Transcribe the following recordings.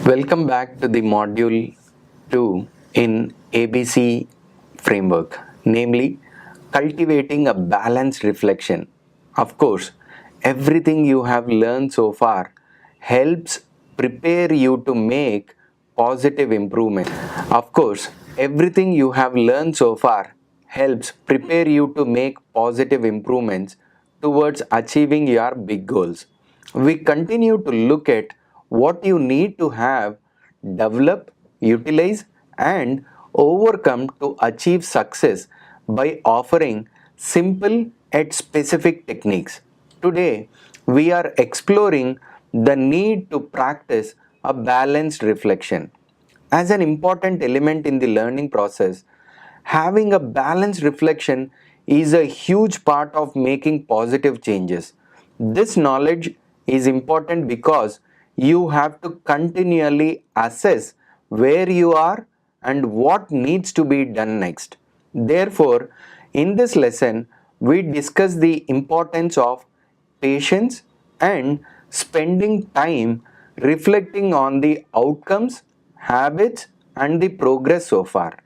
Welcome back to the module 2 in ABC framework, namely cultivating a balanced reflection. Of course, everything you have learned so far helps prepare you to make positive improvement. Of course, everything you have learned so far helps prepare you to make positive improvements towards achieving your big goals. We continue to look at what you need to have, develop, utilize, and overcome to achieve success by offering simple yet specific techniques. Today, we are exploring the need to practice a balanced reflection. As an important element in the learning process, having a balanced reflection is a huge part of making positive changes. This knowledge is important because you have to continually assess where you are and what needs to be done next. Therefore, in this lesson, we discuss the importance of patience and spending time reflecting on the outcomes, habits, and the progress so far.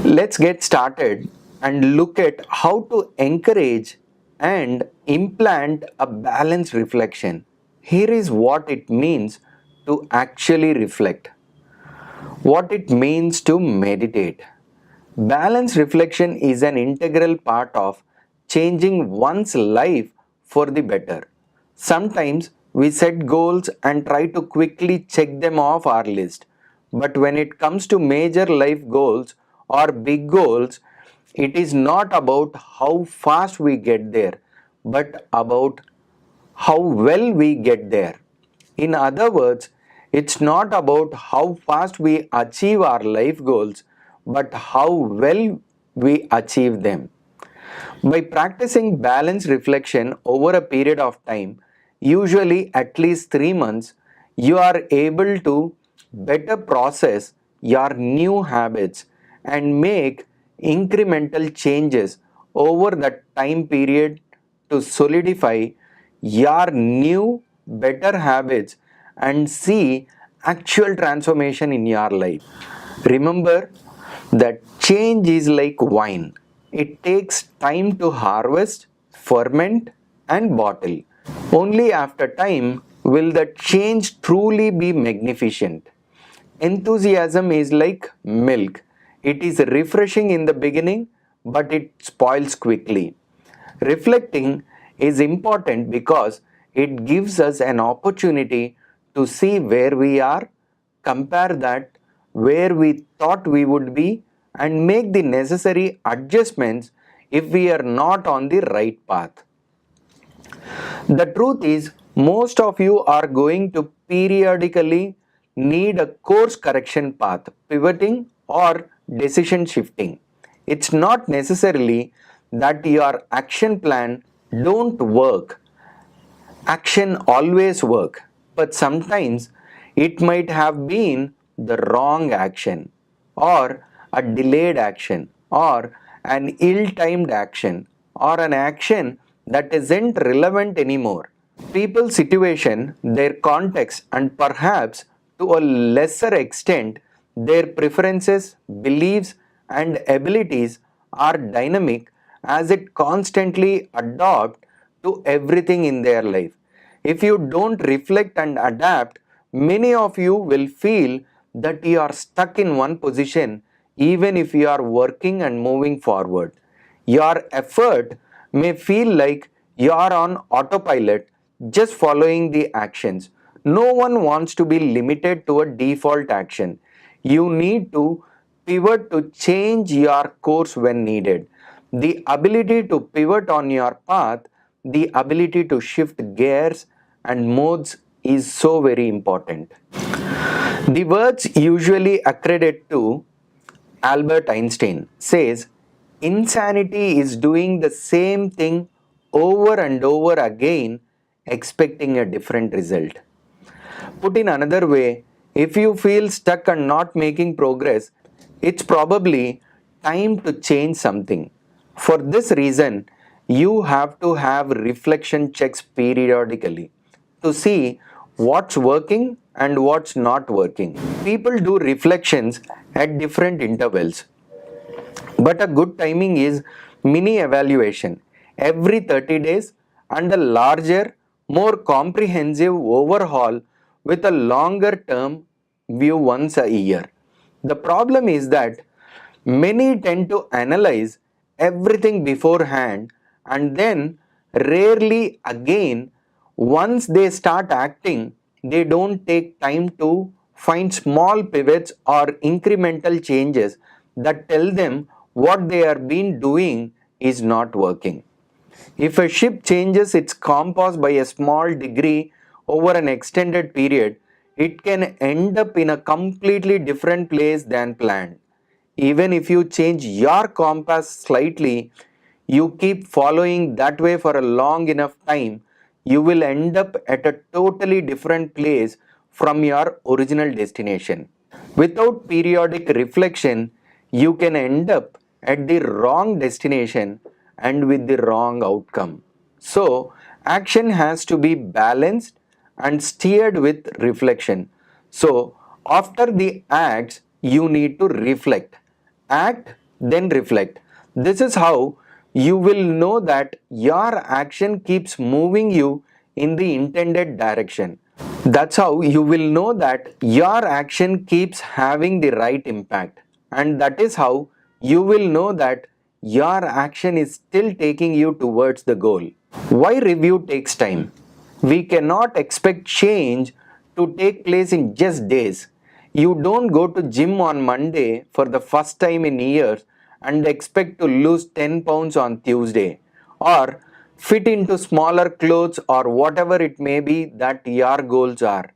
Let's get started and look at how to encourage and implant a balanced reflection. Here is what it means to actually reflect, what it means to meditate. Balanced reflection is an integral part of changing one's life for the better. Sometimes we set goals and try to quickly check them off our list. But when it comes to major life goals or big goals, it is not about how fast we get there, but about how well we get there. In other words, it's not about how fast we achieve our life goals, but how well we achieve them. By practicing balanced reflection over a period of time, usually at least 3 months, you are able to better process your new habits and make incremental changes over the time period to solidify your new better habits and see actual transformation in your life. Remember that change is like wine. It takes time to harvest, ferment, and bottle. Only after time will the change truly be magnificent. Enthusiasm is like milk. It is refreshing in the beginning, but it spoils quickly. Reflecting is important because it gives us an opportunity to see where we are, compare that where we thought we would be, and make the necessary adjustments if we are not on the right path. The truth is, most of you are going to periodically need a course correction path, pivoting, or decision shifting. It's not necessarily that your action plan don't work. Action always work, but sometimes it might have been the wrong action, or a delayed action, or an ill-timed action, or an action that isn't relevant anymore. People's situation, their context, and perhaps to a lesser extent their preferences, beliefs, and abilities are dynamic as it constantly adapt to everything in their life. If you don't reflect and adapt, many of you will feel that you are stuck in one position even if you are working and moving forward. Your effort may feel like you are on autopilot just following the actions. No one wants to be limited to a default action. You need to pivot to change your course when needed. The ability to pivot on your path, the ability to shift gears and modes is so very important. The words usually accredit to Albert Einstein says, insanity is doing the same thing over and over again, expecting a different result. Put in another way, if you feel stuck and not making progress, it's probably time to change something. For this reason, you have to have reflection checks periodically to see what's working and what's not working. People do reflections at different intervals, but a good timing is mini evaluation every 30 days and a larger, more comprehensive overhaul with a longer term view once a year. The problem is that many tend to analyze everything beforehand and then rarely again. Once they start acting, they don't take time to find small pivots or incremental changes that tell them what they are been doing is not working. If a ship changes its compass by a small degree over an extended period, it can end up in a completely different place than planned. Even if you change your compass slightly, you keep following that way for a long enough time, you will end up at a totally different place from your original destination. Without periodic reflection, you can end up at the wrong destination and with the wrong outcome. So, action has to be balanced and steered with reflection. So, after the acts, you need to reflect. Act, then reflect. This is how you will know that your action keeps moving you in the intended direction. That's how you will know that your action keeps having the right impact. And that is how you will know that your action is still taking you towards the goal. Why review takes time? We cannot expect change to take place in just days. You don't go to gym on Monday for the first time in years and expect to lose 10 pounds on Tuesday, or fit into smaller clothes, or whatever it may be that your goals are.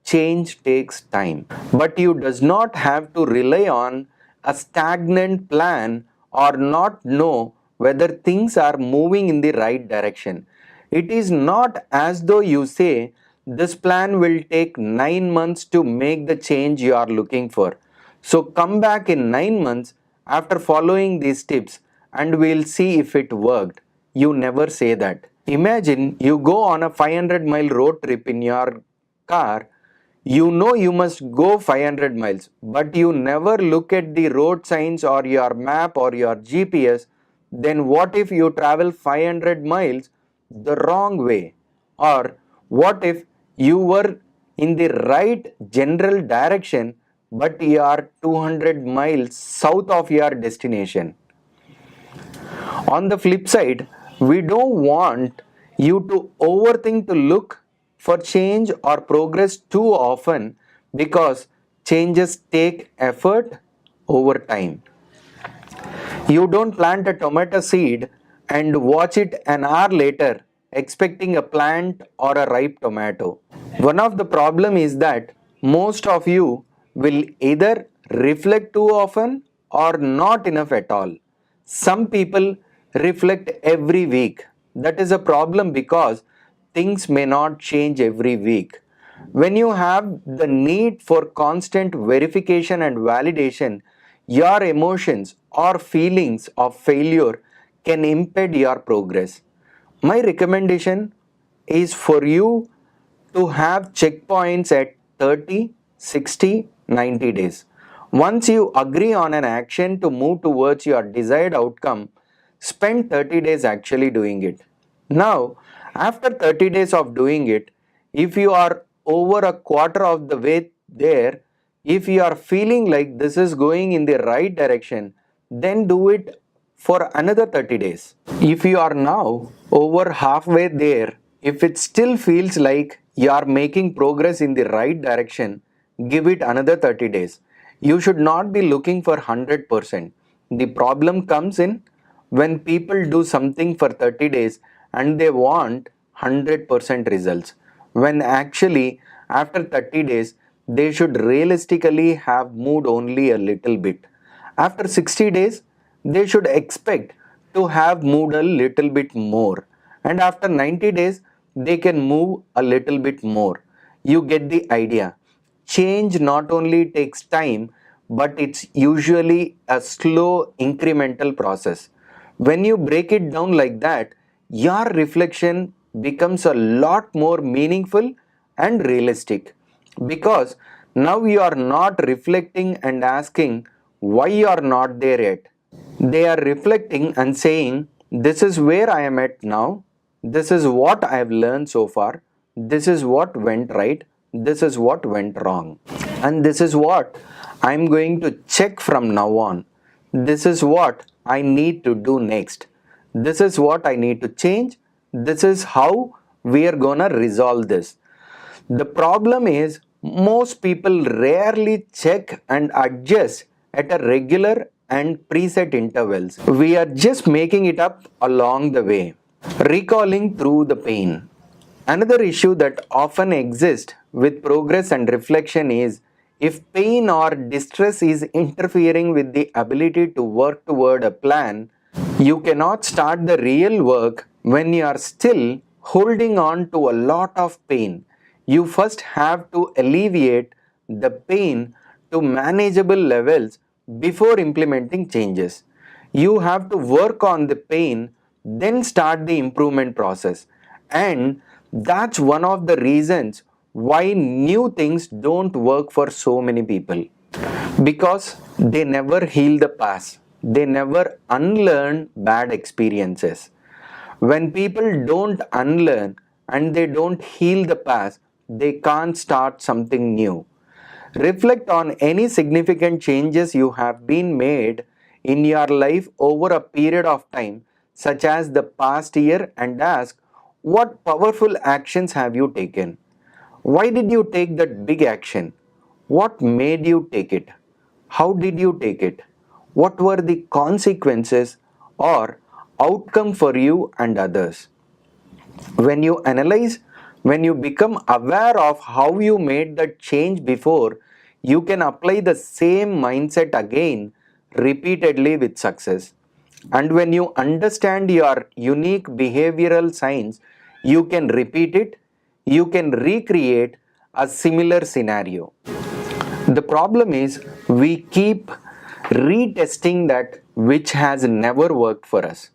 Change takes time, but you does not have to rely on a stagnant plan or not know whether things are moving in the right direction. It is not as though you say this plan will take 9 months to make the change you are looking for. So come back in 9 months after following these tips and we'll see if it worked. You never say that. Imagine you go on a 500-mile road trip in your car. You know you must go 500 miles, but you never look at the road signs or your map or your GPS. Then what if you travel 500 miles the wrong way? Or what if you were in the right general direction but you are 200 miles south of your destination? On the flip side, we don't want you to overthink to look for change or progress too often, because changes take effort over time. You don't plant a tomato seed and watch it an hour later expecting a plant or a ripe tomato. One of the problem is that most of you will either reflect too often or not enough at all. Some people reflect every week. That is a problem because things may not change every week. When you have the need for constant verification and validation, your emotions or feelings of failure can impede your progress. My recommendation is for you to have checkpoints at 30, 60, 90 days. Once you agree on an action to move towards your desired outcome, spend 30 days actually doing it. Now, after 30 days of doing it, if you are over a quarter of the way there, if you are feeling like this is going in the right direction, then do it for another 30 days. If you are now over halfway there, if it still feels like you are making progress in the right direction, give it another 30 days. You should not be looking for 100%. The problem comes in when people do something for 30 days and they want 100% results, when actually after 30 days they should realistically have moved only a little bit. After 60 days, they should expect to have moved a little bit more. And after 90 days, they can move a little bit more. You get the idea. Change not only takes time, but it's usually a slow incremental process. When you break it down like that, your reflection becomes a lot more meaningful and realistic. Because now you are not reflecting and asking why you are not there yet. They are reflecting and saying, this is where I am at now, this is what I have learned so far, this is what went right, this is what went wrong, and this is what I am going to check from now on. This is what I need to do next. This is what I need to change. This is how we are gonna resolve this. The problem is, most people rarely check and adjust at a regular and preset intervals. We are just making it up along the way, recalling through the pain. Another issue that often exists with progress and reflection is if pain or distress is interfering with the ability to work toward a plan. You cannot start the real work when you are still holding on to a lot of pain. You first have to alleviate the pain to manageable levels before implementing changes. You have to work on the pain, then start the improvement process. And that's one of the reasons why new things don't work for so many people, because they never heal the past, they never unlearn bad experiences. When people don't unlearn and they don't heal the past, they can't start something new. Reflect on any significant changes you have been made in your life over a period of time, such as the past year, and ask, what powerful actions have you taken? Why did you take that big action? What made you take it? How did you take it? What were the consequences or outcome for you and others? When you analyze, when you become aware of how you made that change before, you can apply the same mindset again repeatedly with success. And when you understand your unique behavioral signs, you can repeat it, you can recreate a similar scenario. The problem is we keep retesting that which has never worked for us.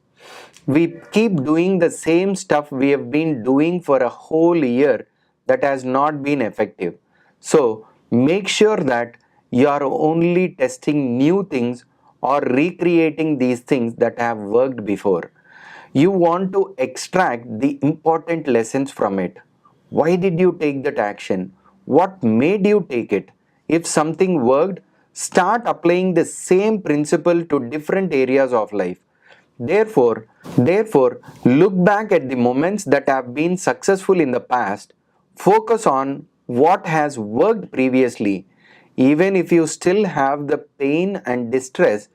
We keep doing the same stuff we have been doing for a whole year that has not been effective. So make sure that you are only testing new things or recreating these things that have worked before. You want to extract the important lessons from it. Why did you take that action? What made you take it? If something worked, start applying the same principle to different areas of life. Therefore, look back at the moments that have been successful in the past, focus on what has worked previously. Even if you still have the pain and distress,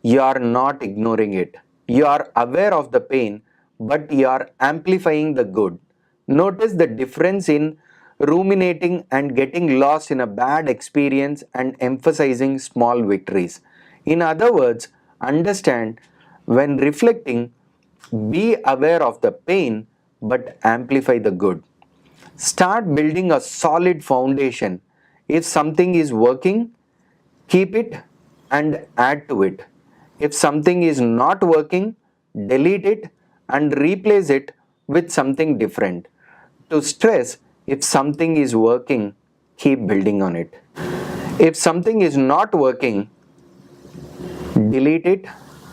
you are not ignoring it. You are aware of the pain, but you are amplifying the good. Notice the difference in ruminating and getting lost in a bad experience and emphasizing small victories. In other words, understand, when reflecting, be aware of the pain but amplify the good. Start building a solid foundation. If something is working, keep it and add to it. If something is not working, delete it and replace it with something different. To stress, if something is working, keep building on it. If something is not working, delete it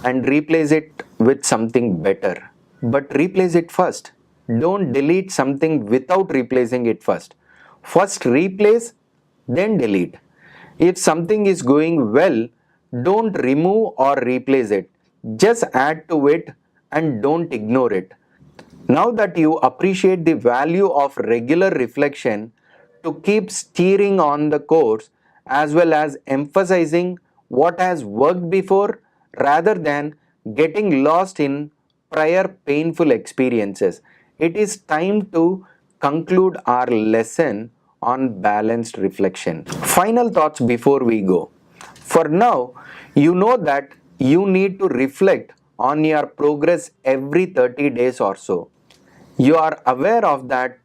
and replace it with something better. But replace it first. Don't delete something without replacing it first. First replace, then delete. If something is going well, don't remove or replace it. Just add to it and don't ignore it. Now that you appreciate the value of regular reflection to keep steering on the course, as well as emphasizing what has worked before rather than getting lost in prior painful experiences, it is time to conclude our lesson on balanced reflection. Final thoughts before we go. For now, you know that you need to reflect on your progress every 30 days or so. You are aware of that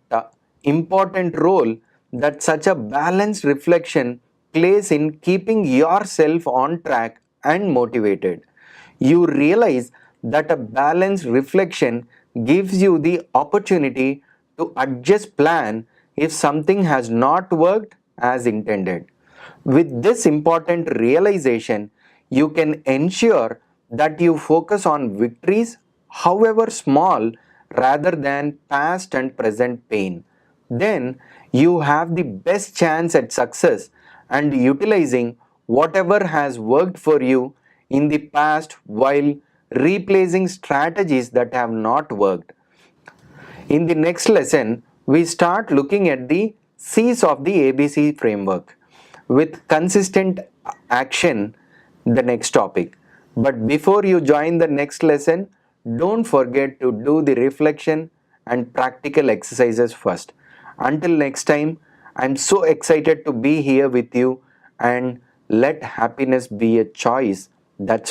important role that such a balanced reflection plays in keeping yourself on track and motivated. You realize that a balanced reflection gives you the opportunity to adjust plan if something has not worked, as intended. With this important realization, you can ensure that you focus on victories, however small, rather than past and present pain. Then you have the best chance at success and utilizing whatever has worked for you in the past while replacing strategies that have not worked. In the next lesson, we start looking at the C's of the ABC framework with consistent action, the next topic. But before you join the next lesson, don't forget to do the reflection and practical exercises first. Until next time, I'm so excited to be here with you, and let happiness be a choice that's